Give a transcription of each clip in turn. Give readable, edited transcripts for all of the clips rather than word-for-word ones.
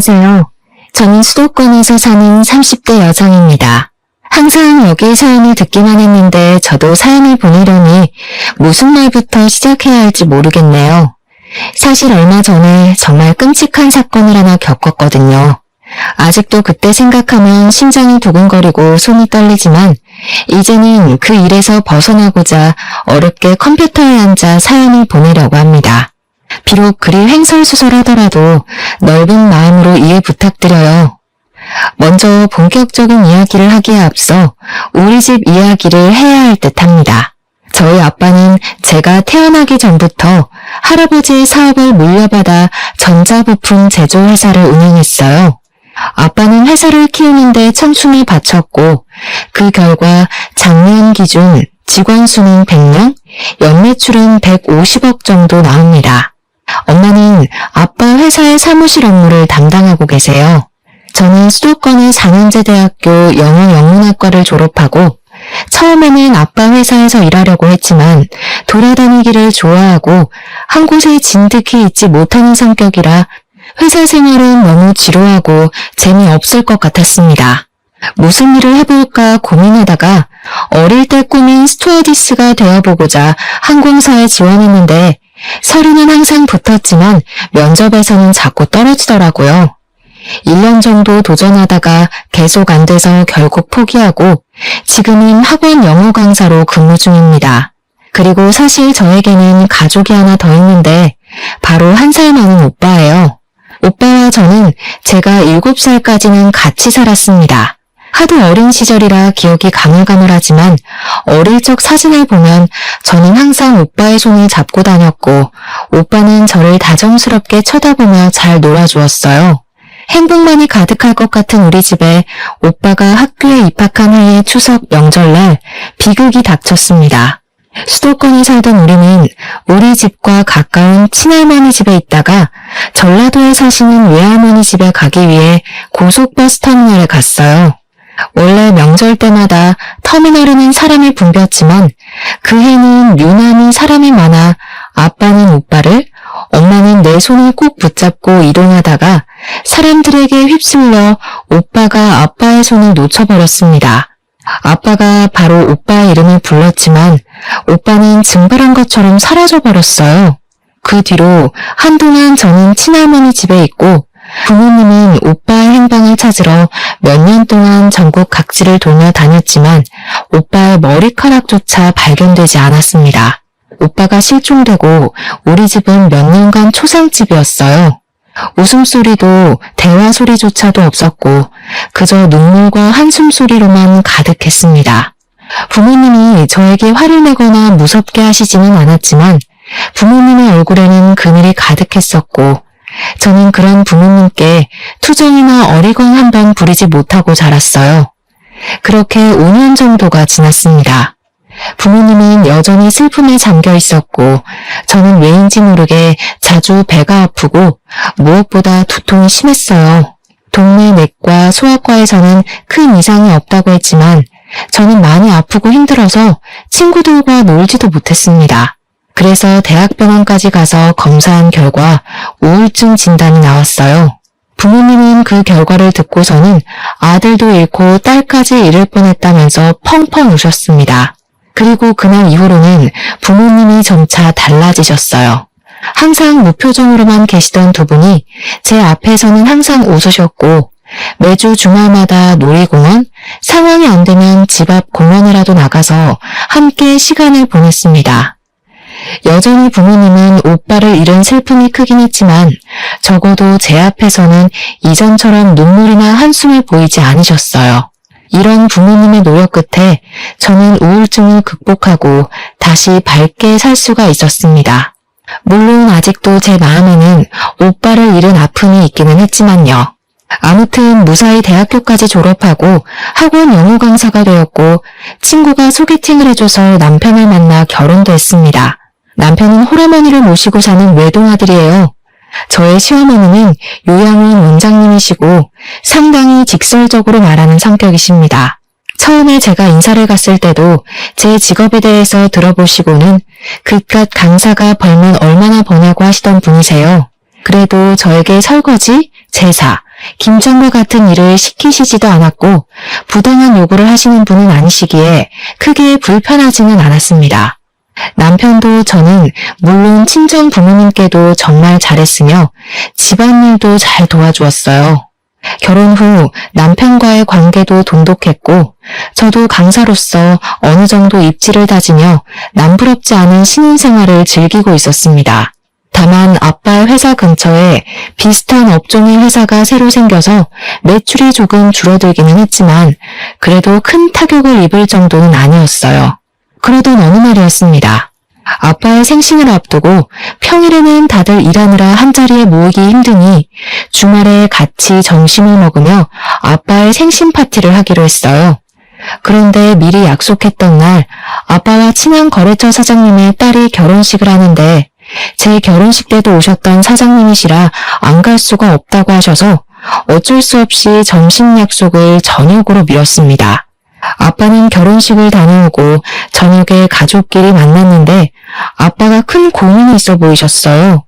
안녕하세요. 저는 수도권에서 사는 30대 여성입니다. 항상 여기 사연을 듣기만 했는데 저도 사연을 보내려니 무슨 말부터 시작해야 할지 모르겠네요. 사실 얼마 전에 정말 끔찍한 사건을 하나 겪었거든요. 아직도 그때 생각하면 심장이 두근거리고 손이 떨리지만 이제는 그 일에서 벗어나고자 어렵게 컴퓨터에 앉아 사연을 보내려고 합니다. 비록 그리 횡설수설하더라도 넓은 마음으로 이해 부탁드려요. 먼저 본격적인 이야기를 하기에 앞서 우리 집 이야기를 해야 할 듯합니다. 저희 아빠는 제가 태어나기 전부터 할아버지의 사업을 물려받아 전자부품 제조회사를 운영했어요. 아빠는 회사를 키우는데 청춘을 바쳤고 그 결과 작년 기준 직원 수는 100명, 연매출은 150억 정도 나옵니다. 엄마는 아빠 회사의 사무실 업무를 담당하고 계세요. 저는 수도권의 4년제 대학교 영어영문학과를 졸업하고 처음에는 아빠 회사에서 일하려고 했지만 돌아다니기를 좋아하고 한 곳에 진득히 있지 못하는 성격이라 회사 생활은 너무 지루하고 재미없을 것 같았습니다. 무슨 일을 해볼까 고민하다가 어릴 때 꿈인 스튜어디스가 되어보고자 항공사에 지원했는데 서류는 항상 붙었지만 면접에서는 자꾸 떨어지더라고요. 1년 정도 도전하다가 계속 안 돼서 결국 포기하고 지금은 학원 영어 강사로 근무 중입니다. 그리고 사실 저에게는 가족이 하나 더 있는데 바로 1살 많은 오빠예요. 오빠와 저는 제가 7살까지는 같이 살았습니다. 하도 어린 시절이라 기억이 가물가물하지만 어릴 적 사진을 보면 저는 항상 오빠의 손을 잡고 다녔고 오빠는 저를 다정스럽게 쳐다보며 잘 놀아주었어요. 행복만이 가득할 것 같은 우리 집에 오빠가 학교에 입학한 해의 추석 명절날 비극이 닥쳤습니다. 수도권에 살던 우리는 우리 집과 가까운 친할머니 집에 있다가 전라도에 사시는 외할머니 집에 가기 위해 고속버스 터미널에 갔어요. 원래 명절 때마다 터미널에는 사람이 붐볐지만 그 해는 유난히 사람이 많아 아빠는 오빠를, 엄마는 내 손을 꼭 붙잡고 이동하다가 사람들에게 휩쓸려 오빠가 아빠의 손을 놓쳐버렸습니다. 아빠가 바로 오빠의 이름을 불렀지만 오빠는 증발한 것처럼 사라져버렸어요. 그 뒤로 한동안 저는 친할머니 집에 있고 부모님은 오빠의 행방을 찾으러 몇 년 동안 전국 각지를 돌며 다녔지만 오빠의 머리카락조차 발견되지 않았습니다. 오빠가 실종되고 우리 집은 몇 년간 초상집이었어요. 웃음소리도 대화 소리조차도 없었고 그저 눈물과 한숨소리로만 가득했습니다. 부모님이 저에게 화를 내거나 무섭게 하시지는 않았지만 부모님의 얼굴에는 그늘이 가득했었고 저는 그런 부모님께 투정이나 어리광 한 번 부리지 못하고 자랐어요. 그렇게 5년 정도가 지났습니다. 부모님은 여전히 슬픔에 잠겨 있었고 저는 왜인지 모르게 자주 배가 아프고 무엇보다 두통이 심했어요. 동네 내과 소아과에서는 큰 이상이 없다고 했지만 저는 많이 아프고 힘들어서 친구들과 놀지도 못했습니다. 그래서 대학병원까지 가서 검사한 결과 우울증 진단이 나왔어요. 부모님은 그 결과를 듣고서는 아들도 잃고 딸까지 잃을 뻔했다면서 펑펑 우셨습니다. 그리고 그날 이후로는 부모님이 점차 달라지셨어요. 항상 무표정으로만 계시던 두 분이 제 앞에서는 항상 웃으셨고 매주 주말마다 놀이공원, 상황이 안 되면 집 앞 공원이라도 나가서 함께 시간을 보냈습니다. 여전히 부모님은 오빠를 잃은 슬픔이 크긴 했지만 적어도 제 앞에서는 이전처럼 눈물이나 한숨을 보이지 않으셨어요. 이런 부모님의 노력 끝에 저는 우울증을 극복하고 다시 밝게 살 수가 있었습니다. 물론 아직도 제 마음에는 오빠를 잃은 아픔이 있기는 했지만요. 아무튼 무사히 대학교까지 졸업하고 학원 영어 강사가 되었고 친구가 소개팅을 해줘서 남편을 만나 결혼도 했습니다. 남편은 홀어머니를 모시고 사는 외동아들이에요. 저의 시어머니는 요양원 원장님이시고 상당히 직설적으로 말하는 성격이십니다. 처음에 제가 인사를 갔을 때도 제 직업에 대해서 들어보시고는 그깟 강사가 벌면 얼마나 버냐고 하시던 분이세요. 그래도 저에게 설거지, 제사, 김장과 같은 일을 시키시지도 않았고 부당한 요구를 하시는 분은 아니시기에 크게 불편하지는 않았습니다. 남편도 저는 물론 친정 부모님께도 정말 잘했으며 집안일도 잘 도와주었어요. 결혼 후 남편과의 관계도 돈독했고 저도 강사로서 어느 정도 입지를 다지며 남부럽지 않은 신혼생활을 즐기고 있었습니다. 다만 아빠의 회사 근처에 비슷한 업종의 회사가 새로 생겨서 매출이 조금 줄어들기는 했지만 그래도 큰 타격을 입을 정도는 아니었어요. 그러던 어느 날이었습니다. 아빠의 생신을 앞두고 평일에는 다들 일하느라 한자리에 모이기 힘드니 주말에 같이 점심을 먹으며 아빠의 생신 파티를 하기로 했어요. 그런데 미리 약속했던 날 아빠와 친한 거래처 사장님의 딸이 결혼식을 하는데 제 결혼식 때도 오셨던 사장님이시라 안 갈 수가 없다고 하셔서 어쩔 수 없이 점심 약속을 저녁으로 미뤘습니다. 아빠는 결혼식을 다녀오고 저녁에 가족끼리 만났는데 아빠가 큰 고민이 있어 보이셨어요.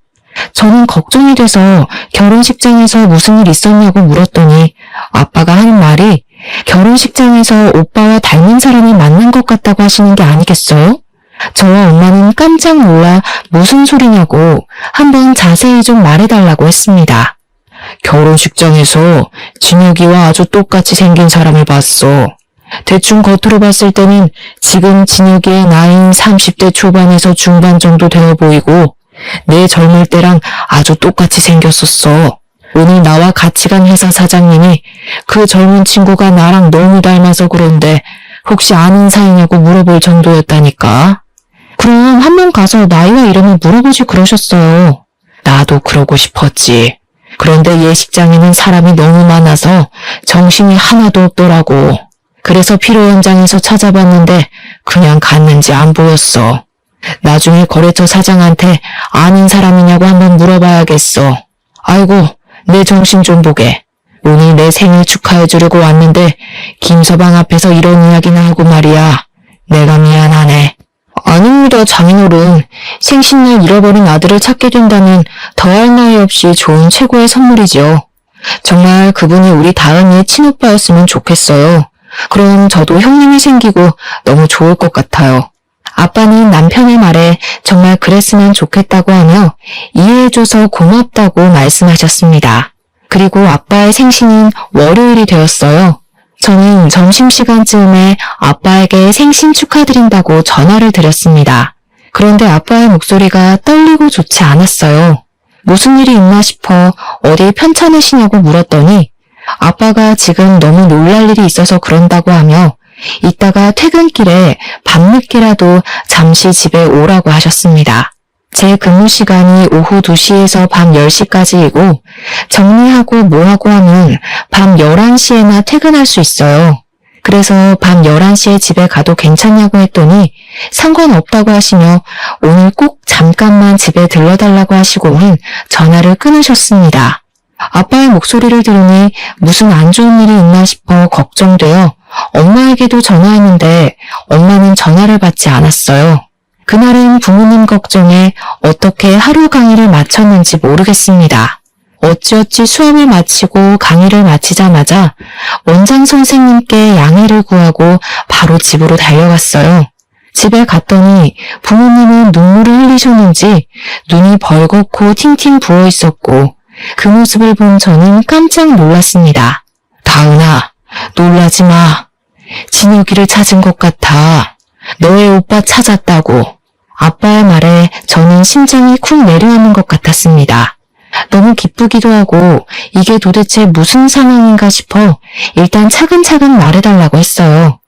저는 걱정이 돼서 결혼식장에서 무슨 일 있었냐고 물었더니 아빠가 하는 말이 결혼식장에서 오빠와 닮은 사람이 만난 것 같다고 하시는 게 아니겠어요? 저와 엄마는 깜짝 놀라 무슨 소리냐고 한번 자세히 좀 말해달라고 했습니다. 결혼식장에서 진혁이와 아주 똑같이 생긴 사람을 봤어. 대충 겉으로 봤을 때는 지금 진혁이의 나이인 30대 초반에서 중반 정도 되어 보이고 내 젊을 때랑 아주 똑같이 생겼었어. 오늘 나와 같이 간 회사 사장님이 그 젊은 친구가 나랑 너무 닮아서 그런데 혹시 아는 사이냐고 물어볼 정도였다니까. 그럼 한번 가서 나이와 이름을 물어보지 그러셨어요. 나도 그러고 싶었지. 그런데 예식장에는 사람이 너무 많아서 정신이 하나도 없더라고. 그래서 필요 현장에서 찾아봤는데 그냥 갔는지 안 보였어. 나중에 거래처 사장한테 아는 사람이냐고 한번 물어봐야겠어. 아이고, 내 정신 좀 보게. 오늘 내 생일 축하해주려고 왔는데 김서방 앞에서 이런 이야기나 하고 말이야. 내가 미안하네. 아닙니다, 장인어른. 생신날 잃어버린 아들을 찾게 된다면 더할 나위 없이 좋은 최고의 선물이죠. 정말 그분이 우리 다은이의 친오빠였으면 좋겠어요. 그럼 저도 형님이 생기고 너무 좋을 것 같아요. 아빠는 남편의 말에 정말 그랬으면 좋겠다고 하며 이해해줘서 고맙다고 말씀하셨습니다. 그리고 아빠의 생신은 월요일이 되었어요. 저는 점심시간쯤에 아빠에게 생신 축하드린다고 전화를 드렸습니다. 그런데 아빠의 목소리가 떨리고 좋지 않았어요. 무슨 일이 있나 싶어 어디 편찮으시냐고 물었더니 아빠가 지금 너무 놀랄 일이 있어서 그런다고 하며 이따가 퇴근길에 밤늦게라도 잠시 집에 오라고 하셨습니다. 제 근무 시간이 오후 2시에서 밤 10시까지이고 정리하고 뭐하고 하면 밤 11시에나 퇴근할 수 있어요. 그래서 밤 11시에 집에 가도 괜찮냐고 했더니 상관없다고 하시며 오늘 꼭 잠깐만 집에 들러달라고 하시고는 전화를 끊으셨습니다. 아빠의 목소리를 들으니 무슨 안 좋은 일이 있나 싶어 걱정되어 엄마에게도 전화했는데 엄마는 전화를 받지 않았어요. 그날은 부모님 걱정에 어떻게 하루 강의를 마쳤는지 모르겠습니다. 어찌어찌 수업을 마치고 강의를 마치자마자 원장 선생님께 양해를 구하고 바로 집으로 달려갔어요. 집에 갔더니 부모님은 눈물을 흘리셨는지 눈이 벌겋고 팅팅 부어 있었고 그 모습을 본 저는 깜짝 놀랐습니다. 다은아, 놀라지 마. 진혁이를 찾은 것 같아. 너의 오빠 찾았다고. 아빠의 말에 저는 심장이 쿵 내려앉는 것 같았습니다. 너무 기쁘기도 하고 이게 도대체 무슨 상황인가 싶어 일단 차근차근 말해달라고 했어요.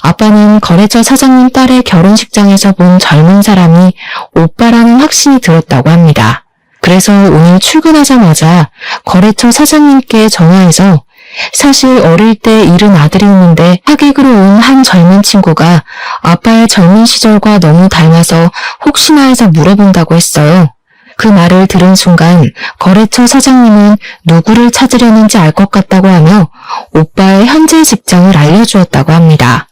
아빠는 거래처 사장님 딸의 결혼식장에서 본 젊은 사람이 오빠라는 확신이 들었다고 합니다. 그래서 오늘 출근하자마자 거래처 사장님께 전화해서 사실 어릴 때 잃은 아들이 있는데 하객으로 온 한 젊은 친구가 아빠의 젊은 시절과 너무 닮아서 혹시나 해서 물어본다고 했어요. 그 말을 들은 순간 거래처 사장님은 누구를 찾으려는지 알 것 같다고 하며 오빠의 현재 직장을 알려주었다고 합니다.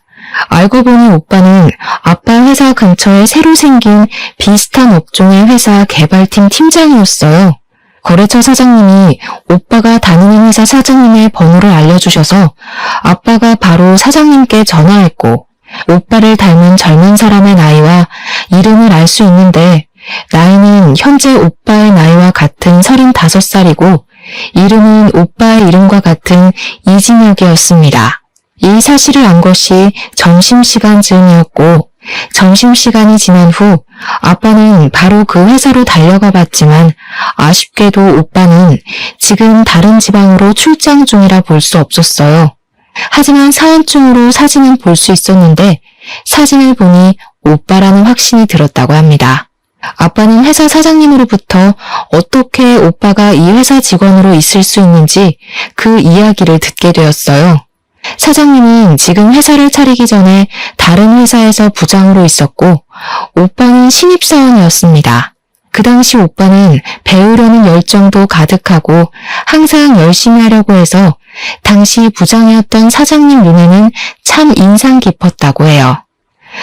알고 보니 오빠는 아빠 회사 근처에 새로 생긴 비슷한 업종의 회사 개발팀 팀장이었어요. 거래처 사장님이 오빠가 다니는 회사 사장님의 번호를 알려주셔서 아빠가 바로 사장님께 전화했고 오빠를 닮은 젊은 사람의 나이와 이름을 알 수 있는데 나이는 현재 오빠의 나이와 같은 35살이고 이름은 오빠의 이름과 같은 이진혁이었습니다. 이 사실을 안 것이 점심시간쯤이었고 점심시간이 지난 후 아빠는 바로 그 회사로 달려가 봤지만 아쉽게도 오빠는 지금 다른 지방으로 출장 중이라 볼 수 없었어요. 하지만 사원증으로 사진은 볼 수 있었는데 사진을 보니 오빠라는 확신이 들었다고 합니다. 아빠는 회사 사장님으로부터 어떻게 오빠가 이 회사 직원으로 있을 수 있는지 그 이야기를 듣게 되었어요. 사장님은 지금 회사를 차리기 전에 다른 회사에서 부장으로 있었고 오빠는 신입사원이었습니다. 그 당시 오빠는 배우려는 열정도 가득하고 항상 열심히 하려고 해서 당시 부장이었던 사장님 눈에는 참 인상 깊었다고 해요.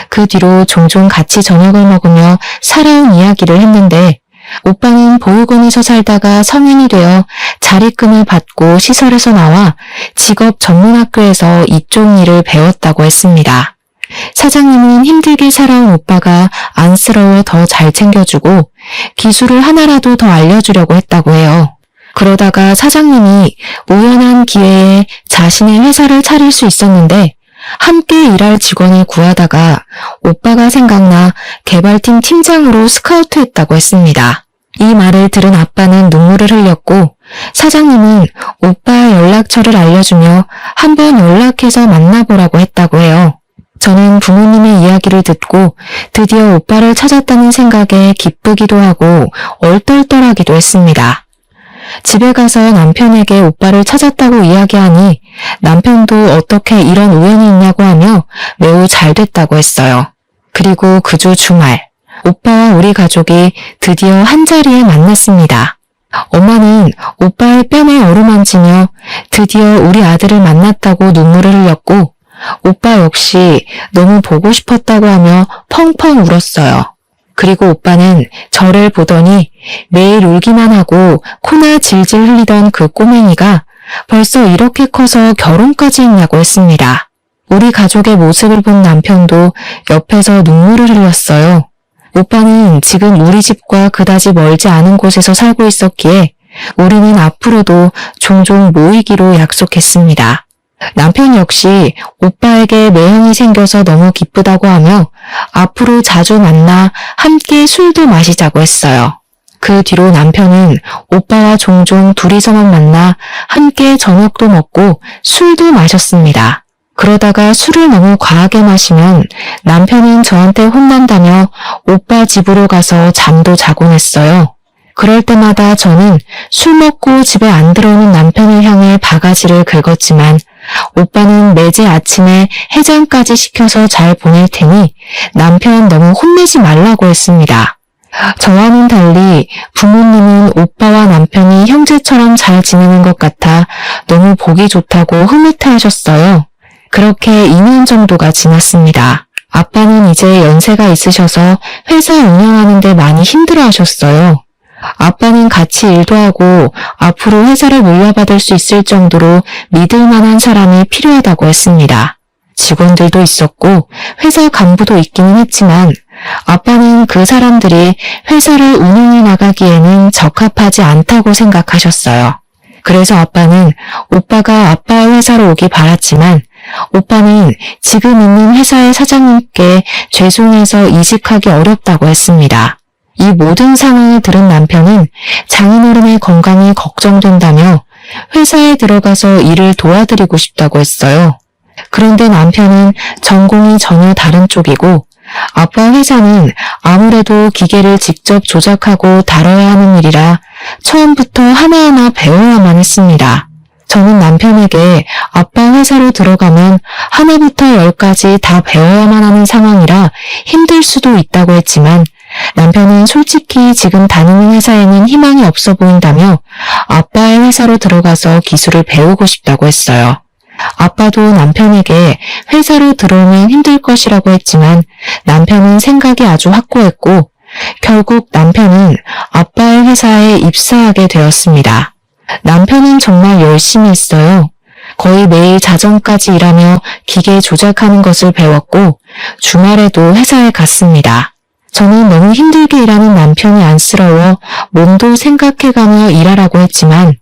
그 뒤로 종종 같이 저녁을 먹으며 살아온 이야기를 했는데 오빠는 보육원에서 살다가 성인이 되어 자립금을 받고 시설에서 나와 직업 전문학교에서 이쪽 일을 배웠다고 했습니다. 사장님은 힘들게 살아온 오빠가 안쓰러워 더 잘 챙겨주고 기술을 하나라도 더 알려주려고 했다고 해요. 그러다가 사장님이 우연한 기회에 자신의 회사를 차릴 수 있었는데 함께 일할 직원을 구하다가 오빠가 생각나 개발팀 팀장으로 스카우트했다고 했습니다. 이 말을 들은 아빠는 눈물을 흘렸고 사장님은 오빠의 연락처를 알려주며 한번 연락해서 만나보라고 했다고 해요. 저는 부모님의 이야기를 듣고 드디어 오빠를 찾았다는 생각에 기쁘기도 하고 얼떨떨하기도 했습니다. 집에 가서 남편에게 오빠를 찾았다고 이야기하니 남편도 어떻게 이런 우연이 있냐고 하며 매우 잘 됐다고 했어요. 그리고 그 주 주말, 오빠와 우리 가족이 드디어 한자리에 만났습니다. 엄마는 오빠의 뺨에 어루만지며 드디어 우리 아들을 만났다고 눈물을 흘렸고 오빠 역시 너무 보고 싶었다고 하며 펑펑 울었어요. 그리고 오빠는 저를 보더니 매일 울기만 하고 코나 질질 흘리던 그 꼬맹이가 벌써 이렇게 커서 결혼까지 했냐고 했습니다. 우리 가족의 모습을 본 남편도 옆에서 눈물을 흘렸어요. 오빠는 지금 우리 집과 그다지 멀지 않은 곳에서 살고 있었기에 우리는 앞으로도 종종 모이기로 약속했습니다. 남편 역시 오빠에게 매형이 생겨서 너무 기쁘다고 하며 앞으로 자주 만나 함께 술도 마시자고 했어요. 그 뒤로 남편은 오빠와 종종 둘이서만 만나 함께 저녁도 먹고 술도 마셨습니다. 그러다가 술을 너무 과하게 마시면 남편은 저한테 혼난다며 오빠 집으로 가서 잠도 자곤 했어요. 그럴 때마다 저는 술 먹고 집에 안 들어오는 남편을 향해 바가지를 긁었지만 오빠는 매제 아침에 해장까지 시켜서 잘 보낼 테니 남편 너무 혼내지 말라고 했습니다. 저와는 달리 부모님은 오빠와 남편이 형제처럼 잘 지내는 것 같아 너무 보기 좋다고 흐뭇해하셨어요. 그렇게 2년 정도가 지났습니다. 아빠는 이제 연세가 있으셔서 회사 운영하는 데 많이 힘들어하셨어요. 아빠는 같이 일도 하고 앞으로 회사를 물려받을 수 있을 정도로 믿을 만한 사람이 필요하다고 했습니다. 직원들도 있었고 회사 간부도 있기는 했지만 아빠는 그 사람들이 회사를 운영해 나가기에는 적합하지 않다고 생각하셨어요. 그래서 아빠는 오빠가 아빠의 회사로 오기 바랐지만 오빠는 지금 있는 회사의 사장님께 죄송해서 이직하기 어렵다고 했습니다. 이 모든 상황을 들은 남편은 장인어른의 건강이 걱정된다며 회사에 들어가서 일을 도와드리고 싶다고 했어요. 그런데 남편은 전공이 전혀 다른 쪽이고 아빠 회사는 아무래도 기계를 직접 조작하고 다뤄야 하는 일이라 처음부터 하나하나 배워야만 했습니다. 저는 남편에게 아빠 회사로 들어가면 하나부터 열까지 다 배워야만 하는 상황이라 힘들 수도 있다고 했지만 남편은 솔직히 지금 다니는 회사에는 희망이 없어 보인다며 아빠의 회사로 들어가서 기술을 배우고 싶다고 했어요. 아빠도 남편에게 회사로 들어오면 힘들 것이라고 했지만 남편은 생각이 아주 확고했고 결국 남편은 아빠의 회사에 입사하게 되었습니다. 남편은 정말 열심히 했어요. 거의 매일 자정까지 일하며 기계 조작하는 것을 배웠고 주말에도 회사에 갔습니다. 저는 너무 힘들게 일하는 남편이 안쓰러워 몸도 생각해가며 일하라고 했지만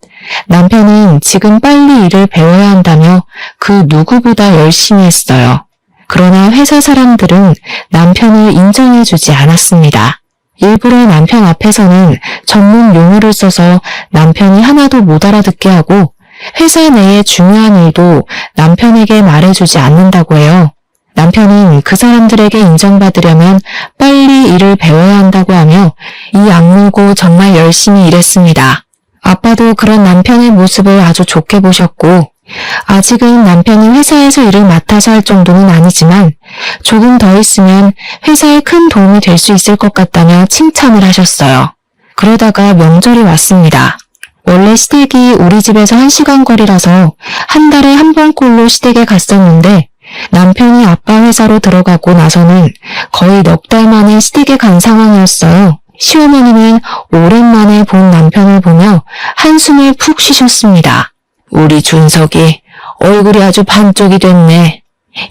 남편은 지금 빨리 일을 배워야 한다며 그 누구보다 열심히 했어요. 그러나 회사 사람들은 남편을 인정해주지 않았습니다. 일부러 남편 앞에서는 전문 용어를 써서 남편이 하나도 못 알아듣게 하고 회사 내의 중요한 일도 남편에게 말해주지 않는다고 해요. 남편은 그 사람들에게 인정받으려면 빨리 일을 배워야 한다고 하며 이 악물고 정말 열심히 일했습니다. 아빠도 그런 남편의 모습을 아주 좋게 보셨고 아직은 남편이 회사에서 일을 맡아서 할 정도는 아니지만 조금 더 있으면 회사에 큰 도움이 될 수 있을 것 같다며 칭찬을 하셨어요. 그러다가 명절이 왔습니다. 원래 시댁이 우리 집에서 1시간 거리라서 한 달에 한 번꼴로 시댁에 갔었는데 남편이 아빠 회사로 들어가고 나서는 거의 넉 달 만에 시댁에 간 상황이었어요. 시어머니는 오랜만에 본 남편을 보며 한숨을 푹 쉬셨습니다. 우리 준석이 얼굴이 아주 반쪽이 됐네.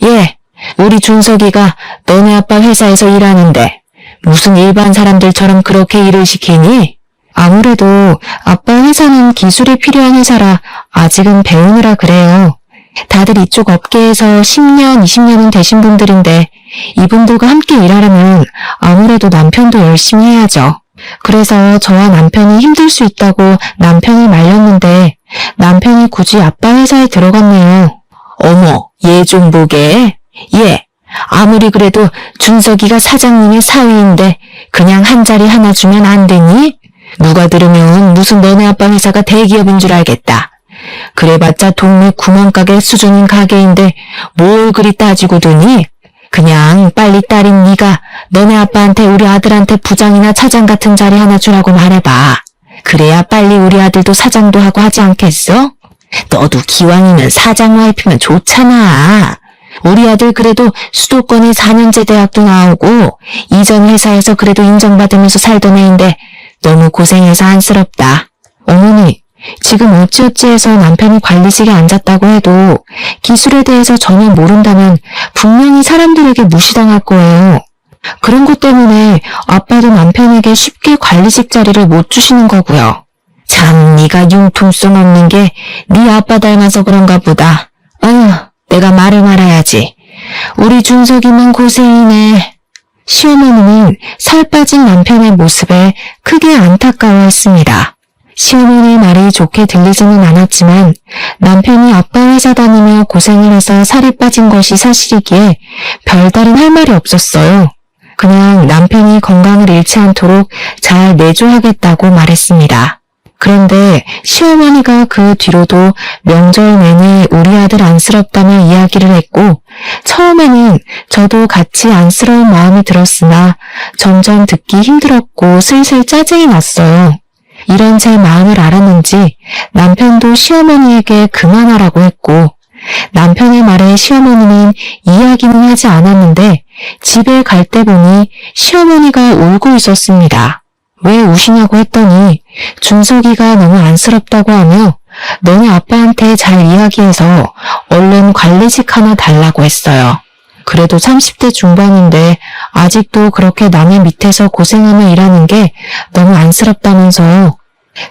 예, 우리 준석이가 너네 아빠 회사에서 일하는데 무슨 일반 사람들처럼 그렇게 일을 시키니? 아무래도 아빠 회사는 기술이 필요한 회사라 아직은 배우느라 그래요. 다들 이쪽 업계에서 10년, 20년은 되신 분들인데 이분들과 함께 일하려면 아무래도 남편도 열심히 해야죠. 그래서 저와 남편이 힘들 수 있다고 남편을 말렸는데 남편이 굳이 아빠 회사에 들어갔네요. 어머, 얘 좀 보게. 얘, 아무리 그래도 준석이가 사장님의 사위인데 그냥 한 자리 하나 주면 안 되니? 누가 들으면 무슨 너네 아빠 회사가 대기업인 줄 알겠다. 그래봤자 동네 구멍가게 수준인 가게인데 뭘 그리 따지고 드니? 그냥 빨리 딸인 네가 너네 아빠한테 우리 아들한테 부장이나 차장 같은 자리 하나 주라고 말해봐. 그래야 빨리 우리 아들도 사장도 하고 하지 않겠어? 너도 기왕이면 사장 와이프면 좋잖아. 우리 아들 그래도 수도권에 4년제 대학도 나오고 이전 회사에서 그래도 인정받으면서 살던 애인데 너무 고생해서 안쓰럽다. 어머니, 지금 어찌어찌 해서 남편이 관리직에 앉았다고 해도 기술에 대해서 전혀 모른다면 분명히 사람들에게 무시당할 거예요. 그런 것 때문에 아빠도 남편에게 쉽게 관리직 자리를 못 주시는 거고요. 참, 네가 융통성 없는 게 네 아빠 닮아서 그런가 보다. 아휴, 내가 말을 말아야지. 우리 준석이만 고생이네. 시어머니는 살 빠진 남편의 모습에 크게 안타까워했습니다. 시어머니의 말이 좋게 들리지는 않았지만 남편이 아빠 회사 다니며 고생을 해서 살이 빠진 것이 사실이기에 별다른 할 말이 없었어요. 그냥 남편이 건강을 잃지 않도록 잘 내조하겠다고 말했습니다. 그런데 시어머니가 그 뒤로도 명절 내내 우리 아들 안쓰럽다며 이야기를 했고 처음에는 저도 같이 안쓰러운 마음이 들었으나 점점 듣기 힘들었고 슬슬 짜증이 났어요. 이런 제 마음을 알았는지 남편도 시어머니에게 그만하라고 했고 남편의 말에 시어머니는 이야기는 하지 않았는데 집에 갈 때 보니 시어머니가 울고 있었습니다. 왜 우시냐고 했더니 준석이가 너무 안쓰럽다고 하며 너네 아빠한테 잘 이야기해서 얼른 관리직 하나 달라고 했어요. 그래도 30대 중반인데 아직도 그렇게 남의 밑에서 고생하며 일하는 게 너무 안쓰럽다면서요.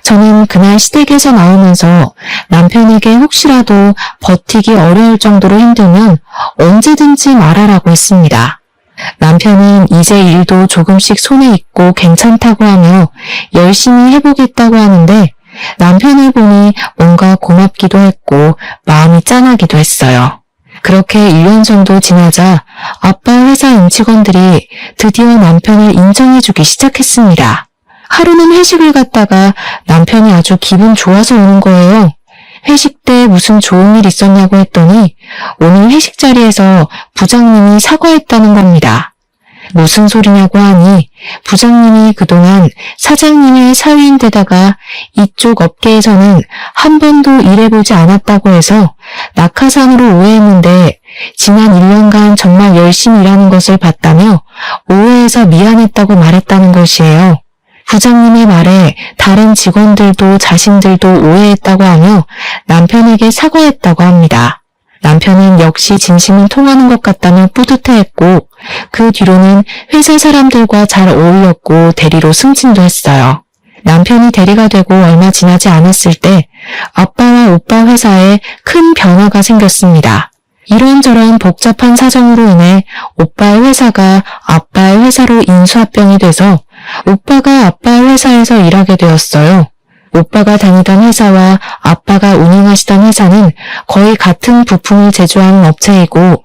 저는 그날 시댁에서 나오면서 남편에게 혹시라도 버티기 어려울 정도로 힘들면 언제든지 말하라고 했습니다. 남편은 이제 일도 조금씩 손에 익고 괜찮다고 하며 열심히 해보겠다고 하는데 남편을 보니 뭔가 고맙기도 했고 마음이 짠하기도 했어요. 그렇게 1년 정도 지나자 아빠 회사 임직원들이 드디어 남편을 인정해주기 시작했습니다. 하루는 회식을 갔다가 남편이 아주 기분 좋아서 오는 거예요. 회식 때 무슨 좋은 일 있었냐고 했더니 오늘 회식 자리에서 부장님이 사과했다는 겁니다. 무슨 소리냐고 하니 부장님이 그동안 사장님의 사위인데다가 이쪽 업계에서는 한 번도 일해보지 않았다고 해서 낙하산으로 오해했는데 지난 1년간 정말 열심히 일하는 것을 봤다며 오해해서 미안했다고 말했다는 것이에요. 부장님의 말에 다른 직원들도 자신들도 오해했다고 하며 남편에게 사과했다고 합니다. 남편은 역시 진심은 통하는 것 같다며 뿌듯해했고 그 뒤로는 회사 사람들과 잘 어울렸고 대리로 승진도 했어요. 남편이 대리가 되고 얼마 지나지 않았을 때 아빠와 오빠 회사에 큰 변화가 생겼습니다. 이런저런 복잡한 사정으로 인해 오빠의 회사가 아빠의 회사로 인수합병이 돼서 오빠가 아빠의 회사에서 일하게 되었어요. 오빠가 다니던 회사와 아빠가 운영하시던 회사는 거의 같은 부품을 제조하는 업체이고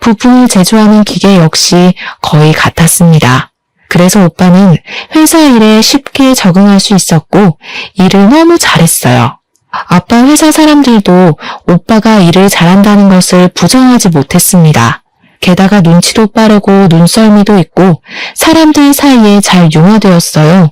부품을 제조하는 기계 역시 거의 같았습니다. 그래서 오빠는 회사 일에 쉽게 적응할 수 있었고 일을 너무 잘했어요. 아빠 회사 사람들도 오빠가 일을 잘한다는 것을 부정하지 못했습니다. 게다가 눈치도 빠르고 눈썰미도 있고 사람들 사이에 잘 융화되었어요.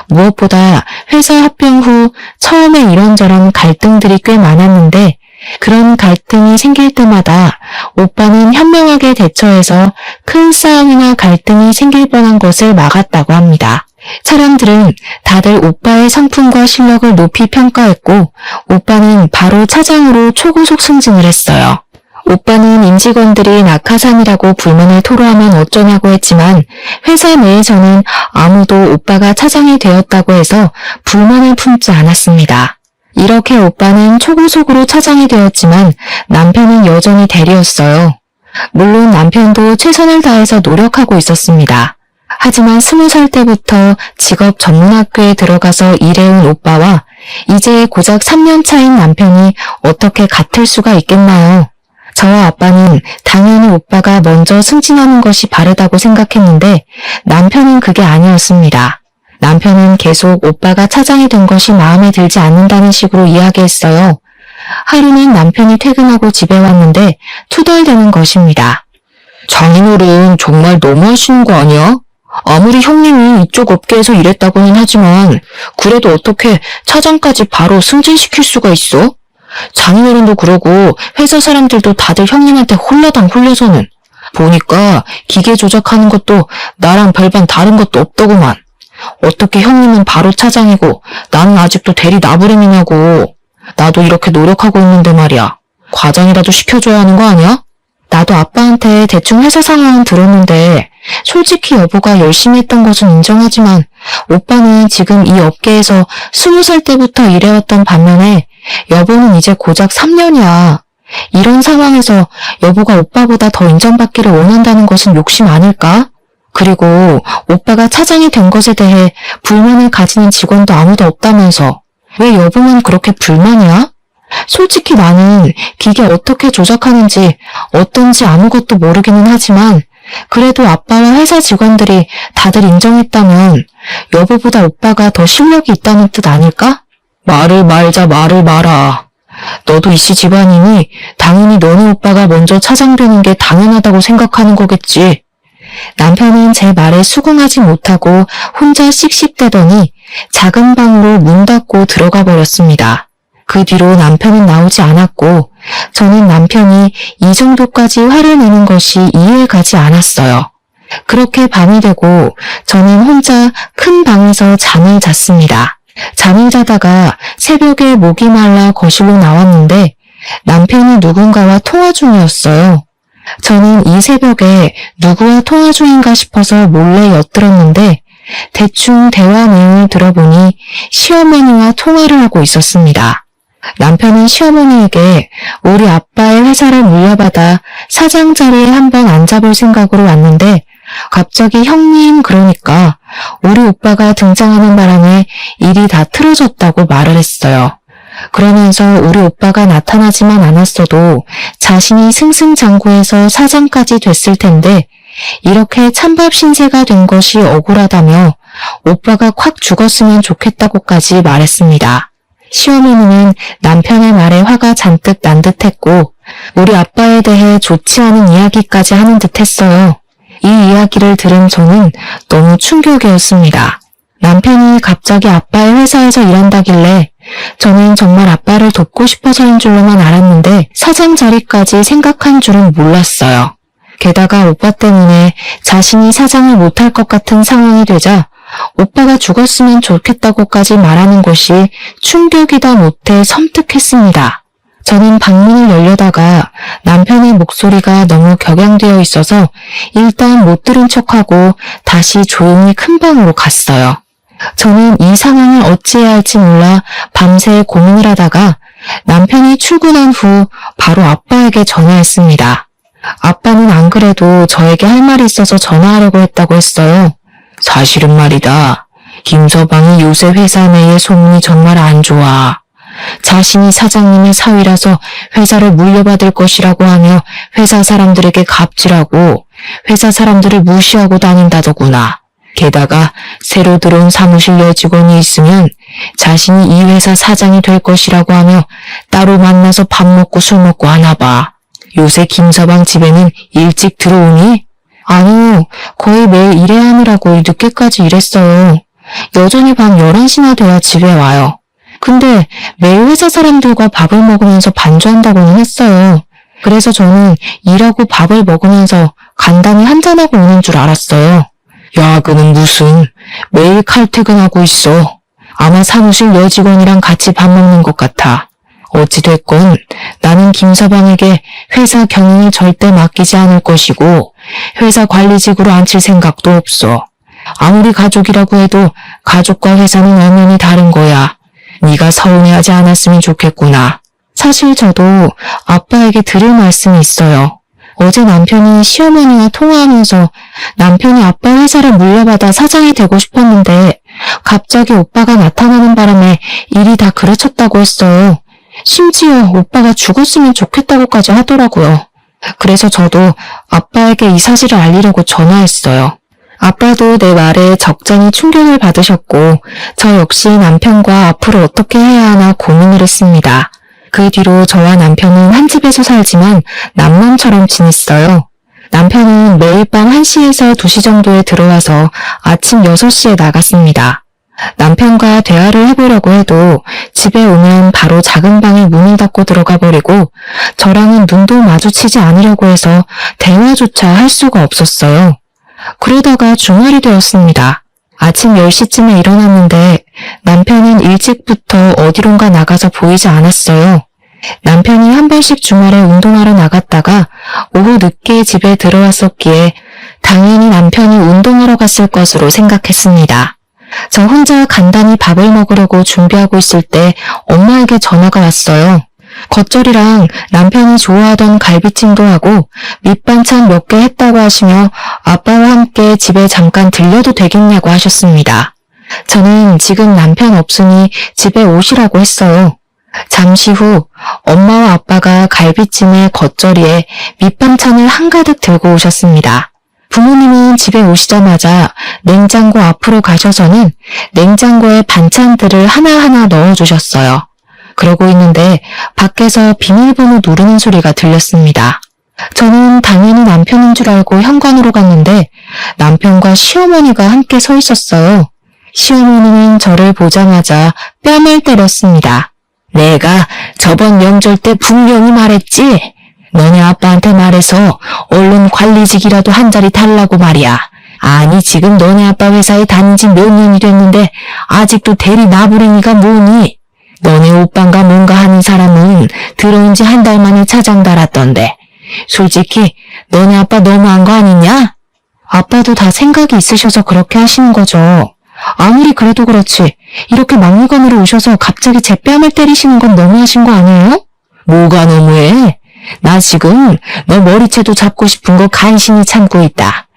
무엇보다 회사 합병 후 처음에 이런저런 갈등들이 꽤 많았는데 그런 갈등이 생길 때마다 오빠는 현명하게 대처해서 큰 싸움이나 갈등이 생길 뻔한 것을 막았다고 합니다. 사람들은 다들 오빠의 성품과 실력을 높이 평가했고 오빠는 바로 차장으로 초고속 승진을 했어요. 오빠는 임직원들이 낙하산이라고 불만을 토로하면 어쩌냐고 했지만 회사 내에서는 아무도 오빠가 차장이 되었다고 해서 불만을 품지 않았습니다. 이렇게 오빠는 초고속으로 차장이 되었지만 남편은 여전히 대리였어요. 물론 남편도 최선을 다해서 노력하고 있었습니다. 하지만 20살 때부터 직업 전문학교에 들어가서 일해온 오빠와 이제 고작 3년 차인 남편이 어떻게 같을 수가 있겠나요? 저와 아빠는 당연히 오빠가 먼저 승진하는 것이 바르다고 생각했는데 남편은 그게 아니었습니다. 남편은 계속 오빠가 차장이 된 것이 마음에 들지 않는다는 식으로 이야기했어요. 하루는 남편이 퇴근하고 집에 왔는데 투덜대는 것입니다. 장인어른 정말 너무하시는 거 아니야? 아무리 형님이 이쪽 업계에서 일했다고는 하지만 그래도 어떻게 차장까지 바로 승진시킬 수가 있어? 장인어른도 그러고 회사 사람들도 다들 형님한테 홀라당 홀려서는 보니까 기계 조작하는 것도 나랑 별반 다른 것도 없더구만. 어떻게 형님은 바로 차장이고 나는 아직도 대리 나부랭이냐고. 나도 이렇게 노력하고 있는데 말이야. 과장이라도 시켜줘야 하는 거 아니야? 나도 아빠한테 대충 회사 상황은 들었는데 솔직히 여보가 열심히 했던 것은 인정하지만 오빠는 지금 이 업계에서 20살 때부터 일해왔던 반면에 여보는 이제 고작 3년이야. 이런 상황에서 여보가 오빠보다 더 인정받기를 원한다는 것은 욕심 아닐까? 그리고 오빠가 차장이 된 것에 대해 불만을 가지는 직원도 아무도 없다면서 왜 여보만 그렇게 불만이야? 솔직히 나는 기계 어떻게 조작하는지 어떤지 아무것도 모르기는 하지만 그래도 아빠와 회사 직원들이 다들 인정했다면 여보보다 오빠가 더 실력이 있다는 뜻 아닐까? 말을 말자 말을 마라. 너도 이씨 집안이니 당연히 너네 오빠가 먼저 차장되는 게 당연하다고 생각하는 거겠지. 남편은 제 말에 수긍하지 못하고 혼자 씩씩대더니 작은 방으로 문 닫고 들어가 버렸습니다. 그 뒤로 남편은 나오지 않았고 저는 남편이 이 정도까지 화를 내는 것이 이해가 가지 않았어요. 그렇게 밤이 되고 저는 혼자 큰 방에서 잠을 잤습니다. 잠을 자다가 새벽에 목이 말라 거실로 나왔는데 남편이 누군가와 통화 중이었어요. 저는 이 새벽에 누구와 통화 중인가 싶어서 몰래 엿들었는데 대충 대화 내용을 들어보니 시어머니와 통화를 하고 있었습니다. 남편은 시어머니에게 우리 아빠의 회사를 물려받아 사장 자리에 한번 앉아볼 생각으로 왔는데 갑자기 형님 그러니까 우리 오빠가 등장하는 바람에 일이 다 틀어졌다고 말을 했어요. 그러면서 우리 오빠가 나타나지만 않았어도 자신이 승승장구해서 사장까지 됐을 텐데 이렇게 찬밥 신세가 된 것이 억울하다며 오빠가 콱 죽었으면 좋겠다고까지 말했습니다. 시어머니는 남편의 말에 화가 잔뜩 난 듯했고 우리 아빠에 대해 좋지 않은 이야기까지 하는 듯했어요. 이 이야기를 들은 저는 너무 충격이었습니다. 남편이 갑자기 아빠의 회사에서 일한다길래 저는 정말 아빠를 돕고 싶어서인 줄로만 알았는데 사장 자리까지 생각한 줄은 몰랐어요. 게다가 오빠 때문에 자신이 사장을 못할 것 같은 상황이 되자 오빠가 죽었으면 좋겠다고까지 말하는 것이 충격이다 못해 섬뜩했습니다. 저는 방문을 열려다가 남편의 목소리가 너무 격양되어 있어서 일단 못 들은 척하고 다시 조용히 큰 방으로 갔어요. 저는 이 상황을 어찌해야 할지 몰라 밤새 고민을 하다가 남편이 출근한 후 바로 아빠에게 전화했습니다. 아빠는 안 그래도 저에게 할 말이 있어서 전화하려고 했다고 했어요. 사실은 말이다. 김서방이 요새 회사 내의 소문이 정말 안 좋아. 자신이 사장님의 사위라서 회사를 물려받을 것이라고 하며 회사 사람들에게 갑질하고 회사 사람들을 무시하고 다닌다더구나. 게다가 새로 들어온 사무실 여직원이 있으면 자신이 이 회사 사장이 될 것이라고 하며 따로 만나서 밥 먹고 술 먹고 하나 봐. 요새 김서방 집에는 일찍 들어오니? 아니요, 거의 매일 일해야 하느라고 늦게까지 일했어요. 여전히 밤 11시나 돼야 집에 와요. 근데 매일 회사 사람들과 밥을 먹으면서 반주한다고는 했어요. 그래서 저는 일하고 밥을 먹으면서 간단히 한잔하고 오는 줄 알았어요. 야근은 무슨, 매일 칼퇴근하고 있어. 아마 사무실 여직원이랑 같이 밥 먹는 것 같아. 어찌됐건 나는 김서방에게 회사 경영을 절대 맡기지 않을 것이고 회사 관리직으로 앉힐 생각도 없어. 아무리 가족이라고 해도 가족과 회사는 엄연히 다른 거야. 네가 서운해하지 않았으면 좋겠구나. 사실 저도 아빠에게 드릴 말씀이 있어요. 어제 남편이 시어머니와 통화하면서 남편이 아빠 회사를 물려받아 사장이 되고 싶었는데 갑자기 오빠가 나타나는 바람에 일이 다 그르쳤다고 했어요. 심지어 오빠가 죽었으면 좋겠다고까지 하더라고요. 그래서 저도 아빠에게 이 사실을 알리려고 전화했어요. 아빠도 내 말에 적잖이 충격을 받으셨고 저 역시 남편과 앞으로 어떻게 해야 하나 고민을 했습니다. 그 뒤로 저와 남편은 한 집에서 살지만 남남처럼 지냈어요. 남편은 매일 밤 1시에서 2시 정도에 들어와서 아침 6시에 나갔습니다. 남편과 대화를 해보려고 해도 집에 오면 바로 작은 방에 문을 닫고 들어가 버리고 저랑은 눈도 마주치지 않으려고 해서 대화조차 할 수가 없었어요. 그러다가 주말이 되었습니다. 아침 10시쯤에 일어났는데 남편은 일찍부터 어디론가 나가서 보이지 않았어요. 남편이 한 번씩 주말에 운동하러 나갔다가 오후 늦게 집에 들어왔었기에 당연히 남편이 운동하러 갔을 것으로 생각했습니다. 저 혼자 간단히 밥을 먹으려고 준비하고 있을 때 엄마에게 전화가 왔어요. 겉절이랑 남편이 좋아하던 갈비찜도 하고 밑반찬 몇 개 했다고 하시며 아빠와 함께 집에 잠깐 들려도 되겠냐고 하셨습니다. 저는 지금 남편 없으니 집에 오시라고 했어요. 잠시 후 엄마와 아빠가 갈비찜에 겉절이에 밑반찬을 한가득 들고 오셨습니다. 부모님은 집에 오시자마자 냉장고 앞으로 가셔서는 냉장고에 반찬들을 하나하나 넣어주셨어요. 그러고 있는데 밖에서 비밀번호 누르는 소리가 들렸습니다. 저는 당연히 남편인 줄 알고 현관으로 갔는데 남편과 시어머니가 함께 서 있었어요. 시어머니는 저를 보자마자 뺨을 때렸습니다. 내가 저번 명절 때 분명히 말했지? 너네 아빠한테 말해서 얼른 관리직이라도 한 자리 달라고 말이야. 아니 지금 너네 아빠 회사에 다닌 지 몇 년이 됐는데 아직도 대리 나부랭이가 뭐니? 너네 오빠가 뭔가 하는 사람은 들어온 지 한 달 만에 차장 달았던데. 솔직히 너네 아빠 너무한 거 아니냐? 아빠도 다 생각이 있으셔서 그렇게 하시는 거죠. 아무리 그래도 그렇지 이렇게 막무가내로 오셔서 갑자기 제 뺨을 때리시는 건 너무하신 거 아니에요? 뭐가 너무해? 나 지금 너 머리채도 잡고 싶은 거 간신히 참고 있다.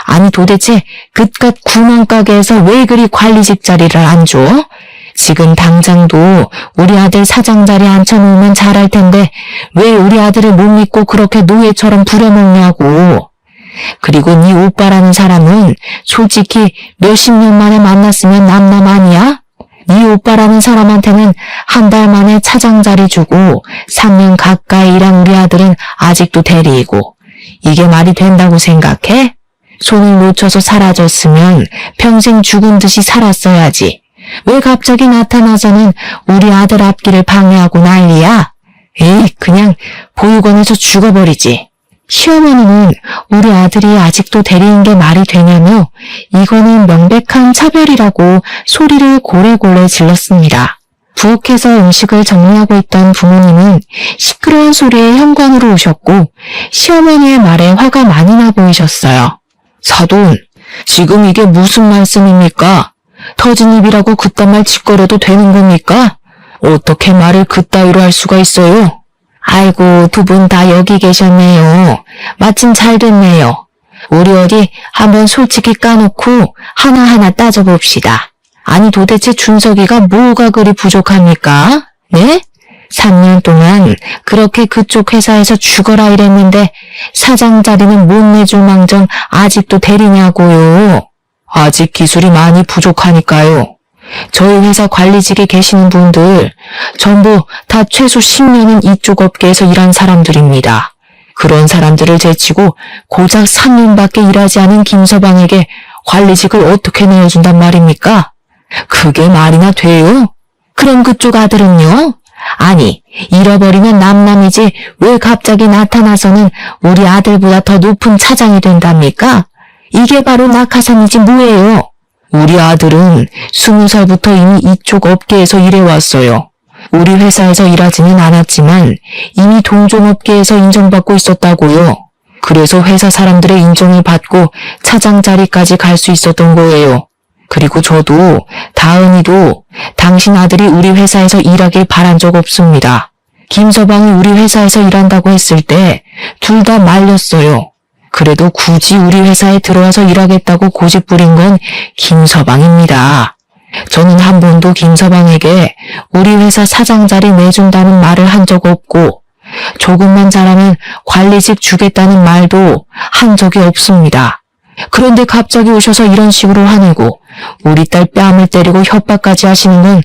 아니 도대체 그깟 구멍가게에서 왜 그리 관리직 자리를 안 줘? 지금 당장도 우리 아들 사장 자리에 앉혀놓으면 잘할 텐데 왜 우리 아들을 못 믿고 그렇게 노예처럼 부려먹냐고. 그리고 네 오빠라는 사람은 솔직히 몇십 년 만에 만났으면 남남 아니야? 네 오빠라는 사람한테는 한 달 만에 차장 자리 주고 3년 가까이 일한 우리 아들은 아직도 대리이고 이게 말이 된다고 생각해? 손을 놓쳐서 사라졌으면 평생 죽은 듯이 살았어야지. 왜 갑자기 나타나서는 우리 아들 앞길을 방해하고 난리야? 에이, 그냥 보육원에서 죽어버리지. 시어머니는 우리 아들이 아직도 데리는 게 말이 되냐며 이거는 명백한 차별이라고 소리를 고래고래 질렀습니다. 부엌에서 음식을 정리하고 있던 부모님은 시끄러운 소리에 현관으로 오셨고 시어머니의 말에 화가 많이 나 보이셨어요. 사돈, 지금 이게 무슨 말씀입니까? 터진 입이라고 그딴 말 짓거려도 되는 겁니까? 어떻게 말을 그따위로 할 수가 있어요? 아이고, 두 분 다 여기 계셨네요. 마침 잘 됐네요. 우리 어디 한번 솔직히 까놓고 하나하나 따져봅시다. 아니 도대체 준석이가 뭐가 그리 부족합니까? 네? 3년 동안 그렇게 그쪽 회사에서 죽어라 이랬는데 사장 자리는 못 내줄 망정 아직도 대리냐고요. 아직 기술이 많이 부족하니까요. 저희 회사 관리직에 계시는 분들 전부 다 최소 10년은 이쪽 업계에서 일한 사람들입니다. 그런 사람들을 제치고 고작 3년밖에 일하지 않은 김서방에게 관리직을 어떻게 내어준단 말입니까? 그게 말이나 돼요? 그럼 그쪽 아들은요? 아니, 잃어버리면 남남이지 왜 갑자기 나타나서는 우리 아들보다 더 높은 차장이 된답니까? 이게 바로 낙하산이지 뭐예요? 우리 아들은 20살부터 이미 이쪽 업계에서 일해왔어요. 우리 회사에서 일하지는 않았지만 이미 동종업계에서 인정받고 있었다고요. 그래서 회사 사람들의 인정을 받고 차장 자리까지 갈 수 있었던 거예요. 그리고 저도 다은이도 당신 아들이 우리 회사에서 일하길 바란 적 없습니다. 김서방이 우리 회사에서 일한다고 했을 때 둘 다 말렸어요. 그래도 굳이 우리 회사에 들어와서 일하겠다고 고집 부린 건 김서방입니다. 저는 한 번도 김서방에게 우리 회사 사장 자리 내준다는 말을 한 적 없고 조금만 잘하면 관리직 주겠다는 말도 한 적이 없습니다. 그런데 갑자기 오셔서 이런 식으로 화내고 우리 딸 뺨을 때리고 협박까지 하시는 건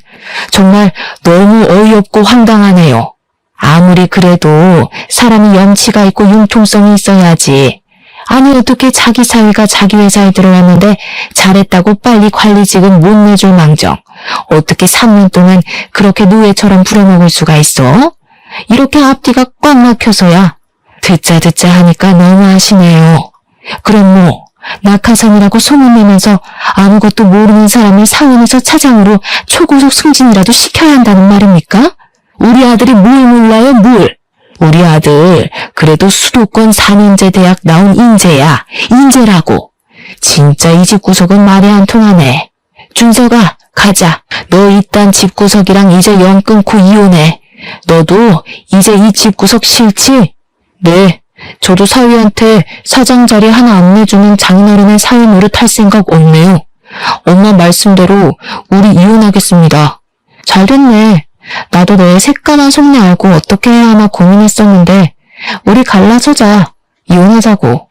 정말 너무 어이없고 황당하네요. 아무리 그래도 사람이 염치가 있고 융통성이 있어야지. 아니 어떻게 자기 사위가 자기 회사에 들어왔는데 잘했다고 빨리 관리직은 못 내줄 망정. 어떻게 3년 동안 그렇게 노예처럼 부려먹을 수가 있어? 이렇게 앞뒤가 꽉 막혀서야. 듣자 하니까 너무하시네요. 그럼 뭐 낙하산이라고 소문내면서 아무것도 모르는 사람을 상원에서 차장으로 초고속 승진이라도 시켜야 한다는 말입니까? 우리 아들이 뭘 몰라요, 뭘? 우리 아들 그래도 수도권 4년제 대학 나온 인재야. 인재라고. 진짜 이 집구석은 말이 안 통하네. 준석아, 가자. 너 일단 집구석이랑 이제 연 끊고 이혼해. 너도 이제 이 집구석 싫지? 네. 저도 사위한테 사장 자리 하나 안 내주는 장인어른의 사위 노릇 할 생각 없네요. 엄마 말씀대로 우리 이혼하겠습니다. 잘됐네. 나도 너의 새까만 속내 알고 어떻게 해야 하나 고민했었는데 우리 갈라서자. 이혼하자고.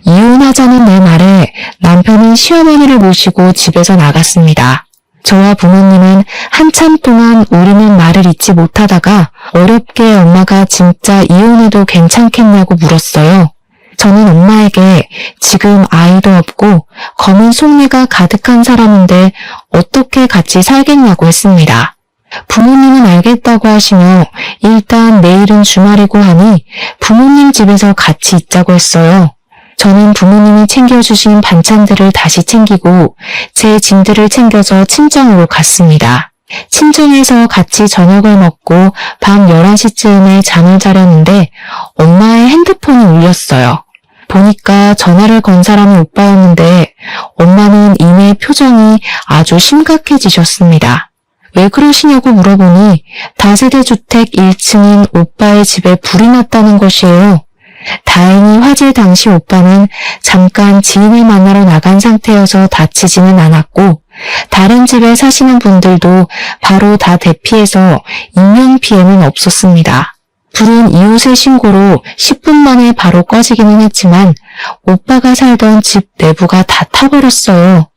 이혼하자는 내 말에 남편은 시어머니를 모시고 집에서 나갔습니다. 저와 부모님은 한참 동안 우리는 말을 잇지 못하다가 어렵게 엄마가 진짜 이혼해도 괜찮겠냐고 물었어요. 저는 엄마에게 지금 아이도 없고 검은 속내가 가득한 사람인데 어떻게 같이 살겠냐고 했습니다. 부모님은 알겠다고 하시며 일단 내일은 주말이고 하니 부모님 집에서 같이 있자고 했어요. 저는 부모님이 챙겨주신 반찬들을 다시 챙기고 제 짐들을 챙겨서 친정으로 갔습니다. 친정에서 같이 저녁을 먹고 밤 11시쯤에 잠을 자려는데 엄마의 핸드폰이 울렸어요. 보니까 전화를 건 사람이 오빠였는데 엄마는 이내 표정이 아주 심각해지셨습니다. 왜 그러시냐고 물어보니 다세대 주택 1층인 오빠의 집에 불이 났다는 것이에요. 다행히 화재 당시 오빠는 잠깐 지인을 만나러 나간 상태여서 다치지는 않았고 다른 집에 사시는 분들도 바로 다 대피해서 인명피해는 없었습니다. 불은 이웃의 신고로 10분 만에 바로 꺼지기는 했지만 오빠가 살던 집 내부가 다 타버렸어요.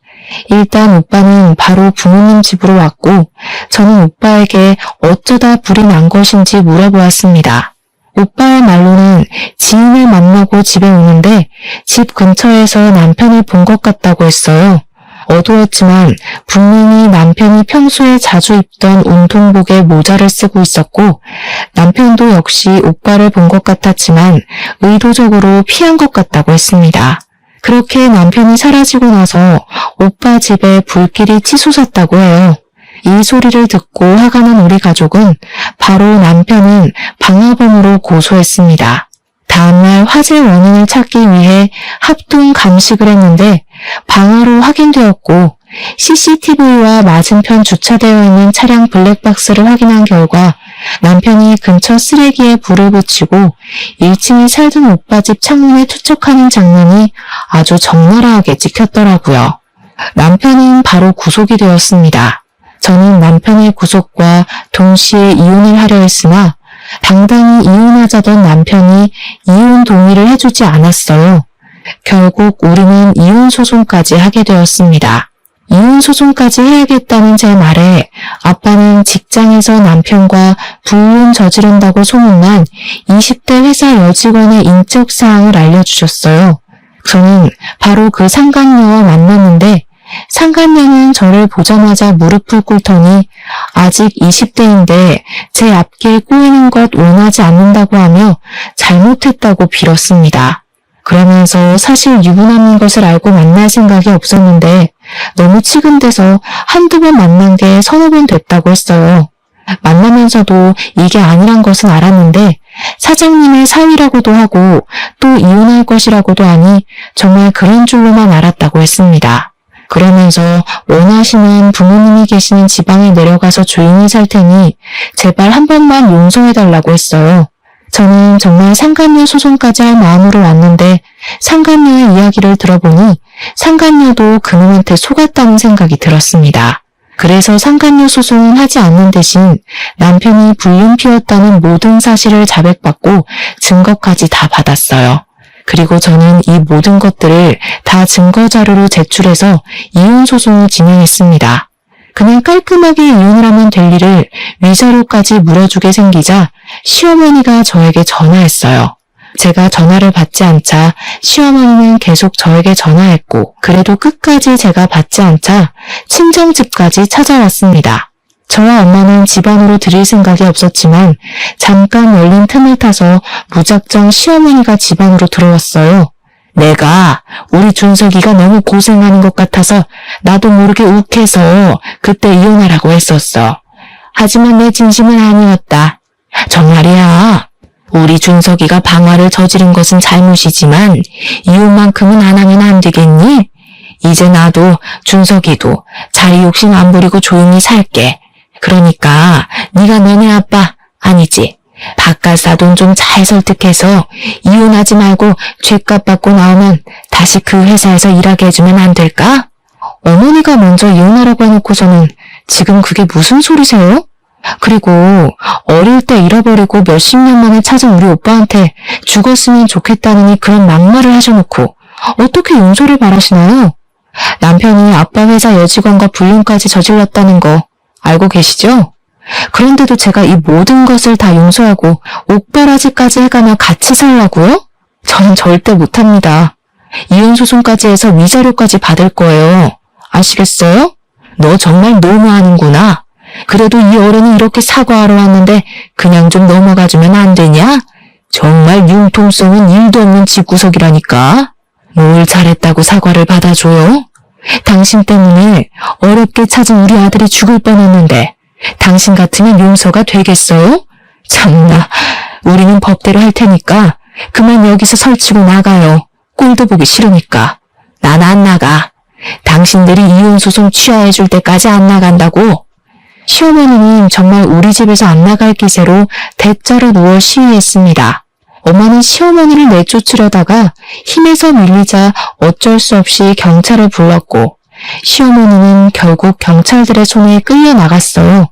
일단 오빠는 바로 부모님 집으로 왔고 저는 오빠에게 어쩌다 불이 난 것인지 물어보았습니다. 오빠의 말로는 지인을 만나고 집에 오는데 집 근처에서 남편을 본 것 같다고 했어요. 어두웠지만 분명히 남편이 평소에 자주 입던 운동복에 모자를 쓰고 있었고 남편도 역시 오빠를 본 것 같았지만 의도적으로 피한 것 같다고 했습니다. 그렇게 남편이 사라지고 나서 오빠 집에 불길이 치솟았다고 해요. 이 소리를 듣고 화가 난 우리 가족은 바로 남편은 방화범으로 고소했습니다. 다음날 화재 원인을 찾기 위해 합동 감식을 했는데 방화로 확인되었고 CCTV와 맞은편 주차되어 있는 차량 블랙박스를 확인한 결과 남편이 근처 쓰레기에 불을 붙이고 1층에 살던 오빠 집 창문에 투척하는 장면이 아주 적나라하게 찍혔더라고요. 남편은 바로 구속이 되었습니다. 저는 남편의 구속과 동시에 이혼을 하려 했으나 당당히 이혼하자던 남편이 이혼 동의를 해주지 않았어요. 결국 우리는 이혼 소송까지 하게 되었습니다. 이혼 소송까지 해야겠다는 제 말에 아빠는 직장에서 남편과 불륜 저지른다고 소문난 20대 회사 여직원의 인적 사항을 알려주셨어요. 저는 바로 그 상간녀와 만났는데 상간녀는 저를 보자마자 무릎을 꿇더니 아직 20대인데 제 앞길 꼬이는 것 원하지 않는다고 하며 잘못했다고 빌었습니다. 그러면서 사실 유부남인 것을 알고 만날 생각이 없었는데 너무 치근대서 한두 번 만난 게 서너 번 됐다고 했어요. 만나면서도 이게 아니란 것은 알았는데 사장님의 사위라고도 하고 또 이혼할 것이라고도 하니 정말 그런 줄로만 알았다고 했습니다. 그러면서 원하시는 부모님이 계시는 지방에 내려가서 조용히 살 테니 제발 한 번만 용서해달라고 했어요. 저는 정말 상간녀 소송까지 할 마음으로 왔는데 상간녀의 이야기를 들어보니 상간녀도 그놈한테 속았다는 생각이 들었습니다. 그래서 상간녀 소송은 하지 않는 대신 남편이 불륜 피웠다는 모든 사실을 자백받고 증거까지 다 받았어요. 그리고 저는 이 모든 것들을 다 증거자료로 제출해서 이혼소송을 진행했습니다. 그냥 깔끔하게 이혼을 하면 될 일을 위자료까지 물어주게 생기자 시어머니가 저에게 전화했어요. 제가 전화를 받지 않자 시어머니는 계속 저에게 전화했고 그래도 끝까지 제가 받지 않자 친정집까지 찾아왔습니다. 저와 엄마는 집안으로 들일 생각이 없었지만 잠깐 열린 틈을 타서 무작정 시어머니가 집안으로 들어왔어요. 내가 우리 준석이가 너무 고생하는 것 같아서 나도 모르게 욱해서 그때 이혼하라고 했었어. 하지만 내 진심은 아니었다. 정말이야. 우리 준석이가 방화를 저지른 것은 잘못이지만 이혼만큼은 안 하면 안 되겠니? 이제 나도 준석이도 자리 욕심 안 부리고 조용히 살게. 그러니까 네가 너네 아빠 아니지. 바깥사돈 좀 잘 설득해서 이혼하지 말고 죗값 받고 나오면 다시 그 회사에서 일하게 해주면 안 될까? 어머니가 먼저 이혼하라고 해놓고서는 지금 그게 무슨 소리세요? 그리고 어릴 때 잃어버리고 몇십 년 만에 찾은 우리 오빠한테 죽었으면 좋겠다느니 그런 막말을 하셔놓고 어떻게 용서를 바라시나요? 남편이 아빠 회사 여직원과 불륜까지 저질렀다는 거 알고 계시죠? 그런데도 제가 이 모든 것을 다 용서하고 옥바라지까지 해가며 같이 살라고요? 저는 절대 못합니다. 이혼소송까지 해서 위자료까지 받을 거예요. 아시겠어요? 너 정말 너무하는구나. 그래도 이 어른이 이렇게 사과하러 왔는데 그냥 좀 넘어가주면 안 되냐? 정말 융통성은 일도 없는 집구석이라니까. 뭘 잘했다고 사과를 받아줘요? 당신 때문에 어렵게 찾은 우리 아들이 죽을 뻔했는데 당신 같으면 용서가 되겠어요? 참나, 우리는 법대로 할 테니까 그만 여기서 설치고 나가요. 꼴도 보기 싫으니까. 난 안 나가. 당신들이 이혼소송 취하해줄 때까지 안 나간다고. 시어머니는 정말 우리 집에서 안 나갈 기세로 대자로 누워 시위했습니다. 엄마는 시어머니를 내쫓으려다가 힘에서 밀리자 어쩔 수 없이 경찰을 불렀고 시어머니는 결국 경찰들의 손에 끌려나갔어요.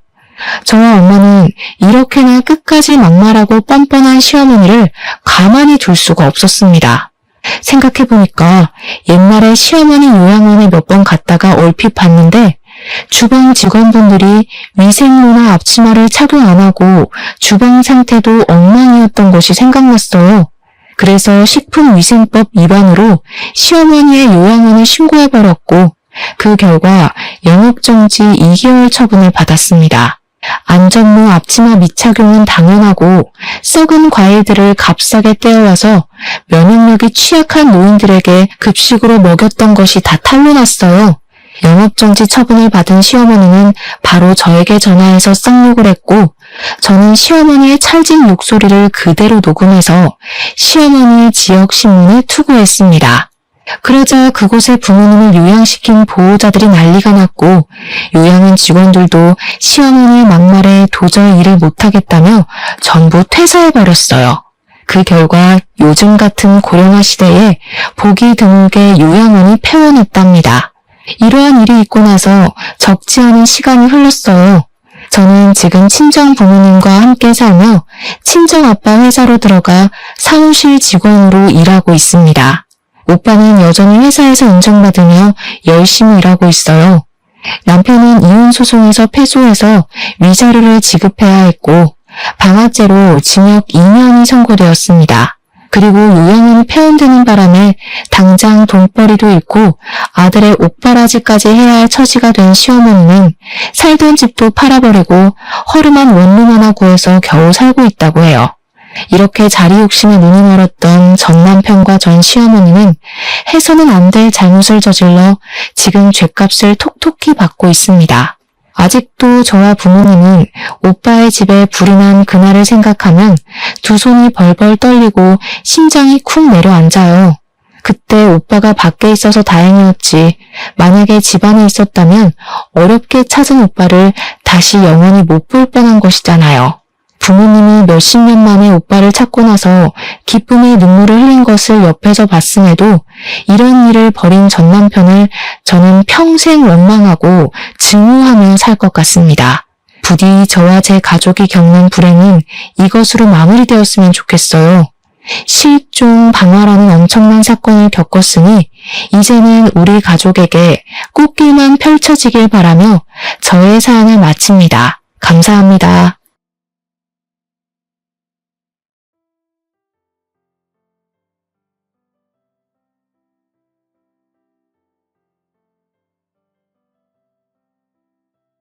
저와 엄마는 이렇게나 끝까지 막말하고 뻔뻔한 시어머니를 가만히 둘 수가 없었습니다. 생각해보니까 옛날에 시어머니 요양원에 몇 번 갔다가 얼핏 봤는데 주방 직원분들이 위생모나 앞치마를 착용 안 하고 주방 상태도 엉망이었던 것이 생각났어요. 그래서 식품위생법 위반으로 시어머니의 요양원을 신고해버렸고 그 결과 영업정지 2개월 처분을 받았습니다. 안전모 앞치마 미착용은 당연하고 썩은 과일들을 값싸게 떼어와서 면역력이 취약한 노인들에게 급식으로 먹였던 것이 다 탄로났어요. 영업정지 처분을 받은 시어머니는 바로 저에게 전화해서 쌍욕을 했고 저는 시어머니의 찰진 욕소리를 그대로 녹음해서 시어머니의 지역신문에 투고했습니다. 그러자 그곳에 부모님을 요양시킨 보호자들이 난리가 났고 요양원 직원들도 시어머니의 막말에 도저히 일을 못하겠다며 전부 퇴사해버렸어요. 그 결과 요즘 같은 고령화 시대에 보기 드물게 요양원이 폐원했답니다. 이러한 일이 있고 나서 적지 않은 시간이 흘렀어요. 저는 지금 친정 부모님과 함께 살며 친정 아빠 회사로 들어가 사무실 직원으로 일하고 있습니다. 오빠는 여전히 회사에서 인정받으며 열심히 일하고 있어요. 남편은 이혼 소송에서 패소해서 위자료를 지급해야 했고 방아죄로 징역 2년이 선고되었습니다. 그리고 요양원이 폐원되는 바람에 당장 돈벌이도 잃고 아들의 옷바라지까지 해야 할 처지가 된 시어머니는 살던 집도 팔아버리고 허름한 원룸 하나 구해서 겨우 살고 있다고 해요. 이렇게 자리 욕심에 눈이 멀었던 전 남편과 전 시어머니는 해서는 안 될 잘못을 저질러 지금 죗값을 톡톡히 받고 있습니다. 아직도 저와 부모님은 오빠의 집에 불이 난 그날을 생각하면 두 손이 벌벌 떨리고 심장이 쿵 내려앉아요. 그때 오빠가 밖에 있어서 다행이었지. 만약에 집안에 있었다면 어렵게 찾은 오빠를 다시 영원히 못 볼 뻔한 것이잖아요. 부모님이 몇십 년 만에 오빠를 찾고 나서 기쁨의 눈물을 흘린 것을 옆에서 봤음에도 이런 일을 벌인 전 남편을 저는 평생 원망하고 증오하며 살 것 같습니다. 부디 저와 제 가족이 겪는 불행은 이것으로 마무리되었으면 좋겠어요. 실종, 방화라는 엄청난 사건을 겪었으니 이제는 우리 가족에게 꽃길만 펼쳐지길 바라며 저의 사연을 마칩니다. 감사합니다.